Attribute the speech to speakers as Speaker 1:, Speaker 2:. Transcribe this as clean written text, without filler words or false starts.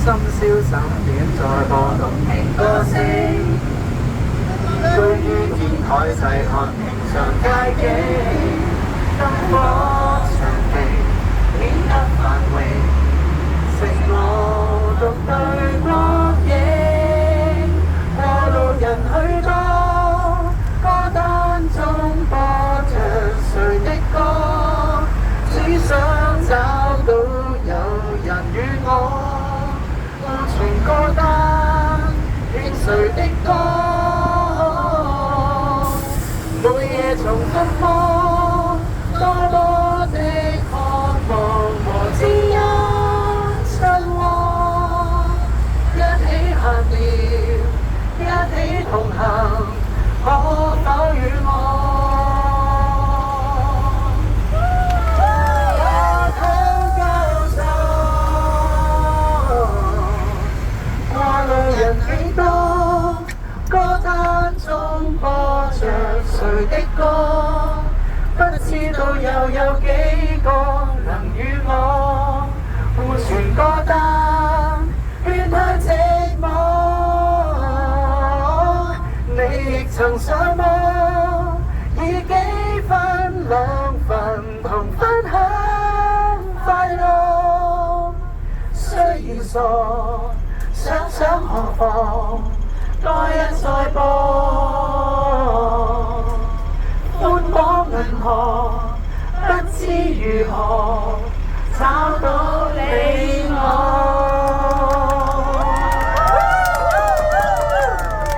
Speaker 1: 消散點在播動聽歌聲，居於天台細看平常街景，燈火長地顯得繁榮，剩我獨對光影，過路人許多，歌單中播着誰的歌，只想找到有人與我從歌單聽誰的歌，每夜重複播，多麼的渴望和知音相和，一起閒聊，一起同行，可否與我？人幾多，歌單中播着誰的歌，不知道又有幾個能與我互傳歌單，勸他寂寞。你亦曾上網，以幾分兩份同分享快樂，雖然傻。想何妨，多一再播，寬廣銀河，不知如何。